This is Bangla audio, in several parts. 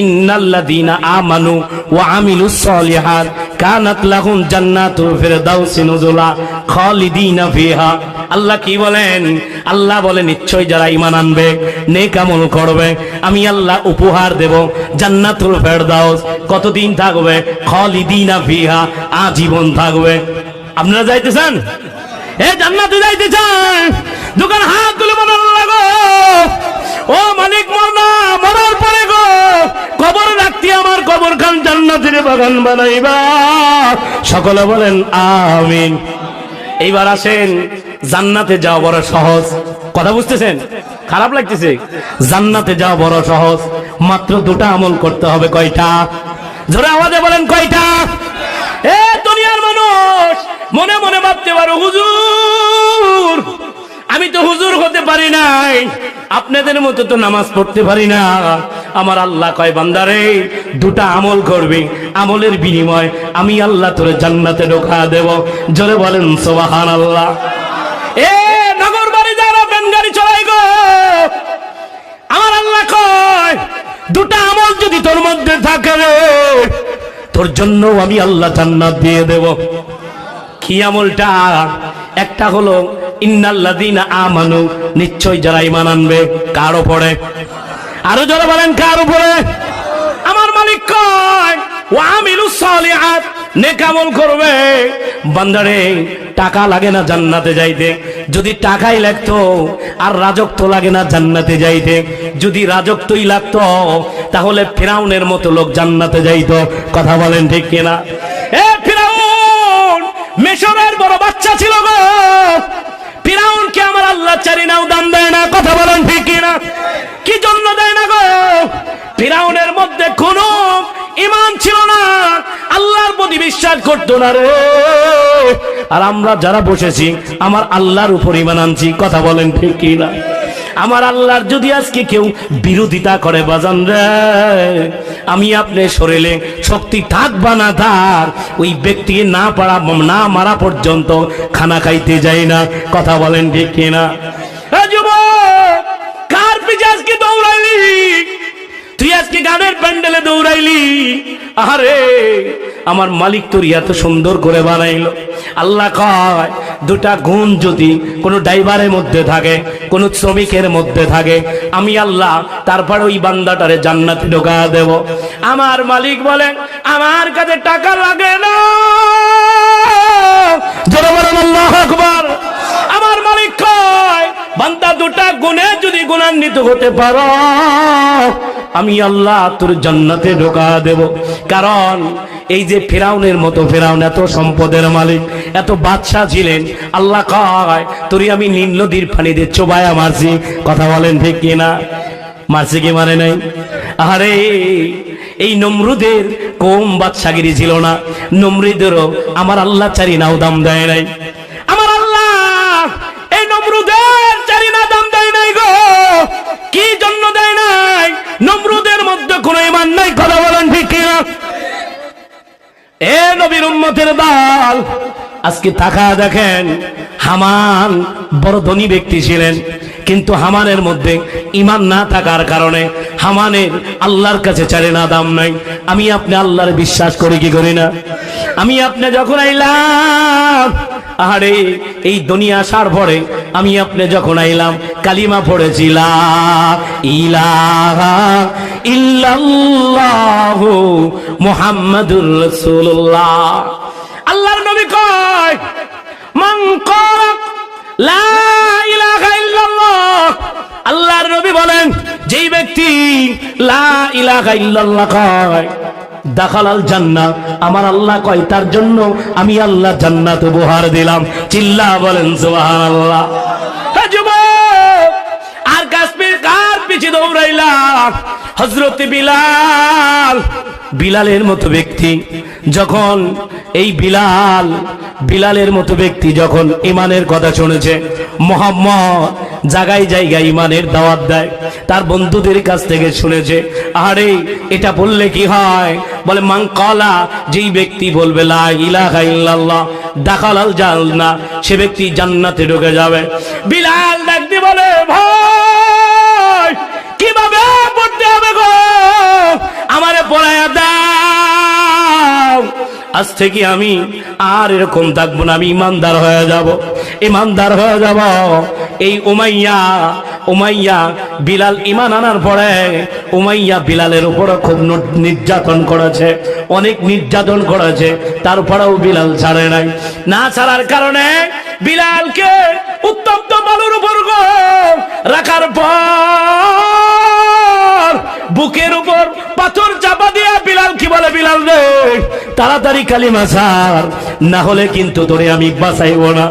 ইন্নাল্লাযীনা আমানু ওয়া আমিলুস সলিহাত কানাত লাহুম জান্নাতুল ফিরদাউসি নুজুলা খালিদিনা ফিহা। আল্লাহ কি বলেন? আল্লাহ বলেন নিশ্চয় যারা ঈমান আনবে, নেক আমল করবে, আমি আল্লাহ উপহার দেব জান্নাতুল ফিরদাউস। কতদিন থাকবে? খালিদিনা ফিহা, আজীবন থাকবে। আপনারা যাইতে চান? জান্নাতে যাইতে চান? দোকান হাত তুলে বলেন আল্লাহ গো, ও মালিক মওলা, মরার পরে গো কবর রাখতে আমার কবর খান জান্নাতের বাগান বানাইবা। সকলে বলেন আমিন। এইবার আসেন, জান্নাতে যাওয়া বড় সহজ। কথা বুঝতেছেন? খারাপ লাগতেছে? জান্নাতে যাওয়া বড় সহজ। মাত্র দুটা আমল করতে হবে। কয়টা? জোরে আওয়াজে বলেন কয়টা? দুনিয়ার মানুষ মনে মনে ভাবতে পারো, হুজুর আমি তো হুজুর হতে পারি নাই, আপনাদের মতো তো নামাজ পড়তে পারি না। আমার আল্লাহ কয় বান্দারে দুটা আমল করবি, আমলের বিনিময় আমি আল্লাহ তোরে জান্নাতে ঢোকা দেব। জোরে বলেন সুবহানাল্লাহ। নগর বাড়ি যারা ভ্যান গাড়ি চলাই গো, আমার আল্লাহ কয় দুটা আমল যদি তোর মধ্যে থাকে রে, তোর জন্য আমি আল্লাহ জান্নাত দিয়ে দেব। কি আমলটা? একটা হলো ইন্নাল্লাযীনা আমানু, নিশ্চয় যারা ঈমান আনবে। কার উপরে? আরো যারা বলেন কার উপরে? আমার মালিক কয় ওয়া আমিলুস সলিহাত, নেক আমল করবে। বান্দারে টাকা লাগে না জান্নাতে যাইতে, যদি টাকাই লাগতো আর রাজত্ব লাগে না জান্নাতে যাইতে। যদি রাজত্বই লাগতো তাহলে ফিরাউনের মতো লোক জান্নাতে যাইতো। কথা বলেন ঠিক কিনা? ফিরাউন মিশরের বড় বাচ্চা ছিল গো, ফিরাউনকে আমার আল্লাহ চারি নাও দাম দেয় না। কথা বলেন ঠিক কিনা? কি জন্য দেয় না গো? ফিরাউনের মধ্যে কোনো ঈমান ছিল না, আল্লাহর প্রতি বিশ্বাস করতো না রে। আর আমরা যারা বসেছি আমার আল্লাহর উপর ঈমান আনছি। কথা বলেন ঠিক কিনা? আমার আল্লাহর যদি আজকে কেউ বিরোধিতা করে বাজান রে, আমি আপনার শরীরে শক্তি থাক বা না থাক, ওই ব্যক্তি না মারা পর্যন্ত খানা খাইতে যায় না। কথা বলেন ঠিক কিনা? কার পিছে আজকে দৌড়াইলি তুই? আজকে গানের প্যান্ডেলে দৌড়াইলি? আরে আমার মালিক তোর এত সুন্দর করে বানাইলো। আল্লাহ কয় দুটা গুণ যদি কোনো ড্রাইভারের মধ্যে থাকে, কোনো শ্রমিকের মধ্যে থাকে, আমি আল্লাহ তারপর ওই বান্দাটারে জান্নাতে ঢোকা দেব। আমার মালিক বলেন আমার কাছে টাকা লাগে না। জোরে বলেন আল্লাহু আকবার। আমার মালিক কয় বান্দা দুটা গুণে যদি গুণান্বিত হতে পারো, আমি আল্লাহ তোর জান্নাতে ঢোকা দেব। কারণ এই যে ফিরাউনের মতো, ফিরাউন এত সম্পদের মালিক, এত বাদশাহ ছিলেন। আল্লাহ কয় তোরে আমি নীল নদীর পানিতে চোবায়া মারছি। কথা বলেন ঠিক কিনা? মারছি কি মানে নাই? আরে এই নমরুদের কম বাদশাগিরি ছিল না, নমরুদেরও আমার আল্লাহ চারি নাও দাম দেয় নাই। আমার আল্লাহ এই নমরুদের চারি না দাম দেয় নাই গো। কি জন্য দেয় নাই? নমরুদের মধ্যে কোনো ঈমান নাই। কথা বলেন ঠিক কিনা? নবীর উম্মতের দল আজকে তাকা দেখেন, হামান বড় ধনী ব্যক্তি ছিলেন, কিন্তু হামানের মধ্যে ঈমান না থাকার কারণে হামানের আল্লাহর কাছে চারে না দাম নাই। আমি আপনি আল্লাহর বিশ্বাস করি কি করি না? আমি আপনি যখন আইলাম, আরে এই দুনিয়া আসার পরে আমি আপনি যখন আইলাম কালিমা পড়েছি লা ইলাহা ইল্লাল্লাহু মুহাম্মাদুর রাসূলুল্লাহ। আল্লাহর নবী কয় মান ক্বালা লা ইলাহা ইল্লাল্লাহ, আল্লাহর নবী বলেন যেই ব্যক্তি লা ইলাহা ইল্লাল্লাহ কয় দাখালাল জান্নাহ, আমার আল্লাহ কয় তার জন্য আমি আল্লাহ জান্নাত উপহার দিলাম। চিল্লা বলেন সুবহানাল্লাহ। আর কাশ্মীর কার পিছে দৌড়াইলা? হযরত বিলাল, বিলালের মতো ব্যক্তি যখন এই বিলালের মতো ব্যক্তি যখন ঈমানের কথা শুনেছে, মুহাম্মদ জায়গায় জায়গায় ঈমানের দাওয়াত দেয়, তার বন্ধুদের কাছ থেকে শুনেছে। আরে এটা বললে কি হয়? বলে মান ক্বালা, যেই ব্যক্তি বলবে লা ইলাহা ইল্লাল্লাহ দাখালাল জান্নাহ, সে ব্যক্তি জান্নাতে ঢুকে যাবে। বিলাল ডাকতে বলে ভাই কিভাবে পড়তে হবে গো? আজ থেকে আমি আর এরকম থাকবো না, আমি ইমানদার হয়ে যাব, ইমানদার হয়ে যাব। এই উমাইয়া বিলাল ইমান আনার পরে উমাইয়া বিলালের উপরে খুব নির্যাতন করেছে, অনেক নির্যাতন করেছে, তারপরেও বিলাল ছাড়ে নাই। না ছাড়ার কারণে বিলালকে উত্তপ্ত বালুর উপর রাখার পর বুকের উপর পাথর চাপা দিয়া বিলাল কি বলে, বিলাল রে তাড়াতাড়ি কালিমা ছাড়, না হলে কিন্তু তোরে আমি বাঁচাইব না।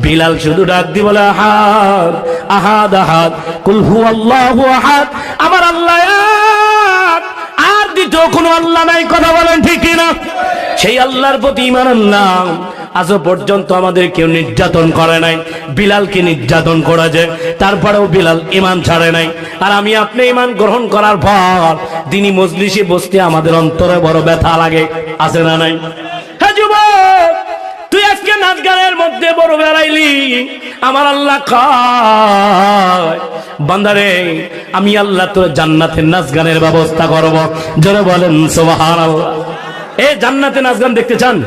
বিলাল শুধু ডাক দি বলে আহাদ আহাদ আহাদ কুল হুয়াল্লাহু আহাদ, আমার আল্লাহ এক, আর দ্বিতীয় কোনো আল্লাহ নাই। কথা বলেন ঠিক কিনা? সেই আল্লাহর প্রতি ঈমান আনলাম। আজও পর্যন্ত আমাদের কেউ নির্যাতন করে নাই, বিলালকে নির্যাতন করেছে, তারপরেও বিলাল ঈমান ছাড়ে নাই। আর আমি আপনি ঈমান গ্রহণ করার পর দিনী মজলিসে বসতে আমাদের অন্তরে বড় ব্যথা লাগে, আছে না নাই? হ্যাঁ যুবক, তুই আজকে নাচ গানের মধ্যে বড় বেড়াইলি, আমার আল্লাহ কয় বান্দারে আমি আল্লাহ তোর জান্নাতের নাচ গানের ব্যবস্থা করব। জোরে বলেন সুবহানাল্লাহ। এই জান্নাতে নাচ গান দেখতে চান?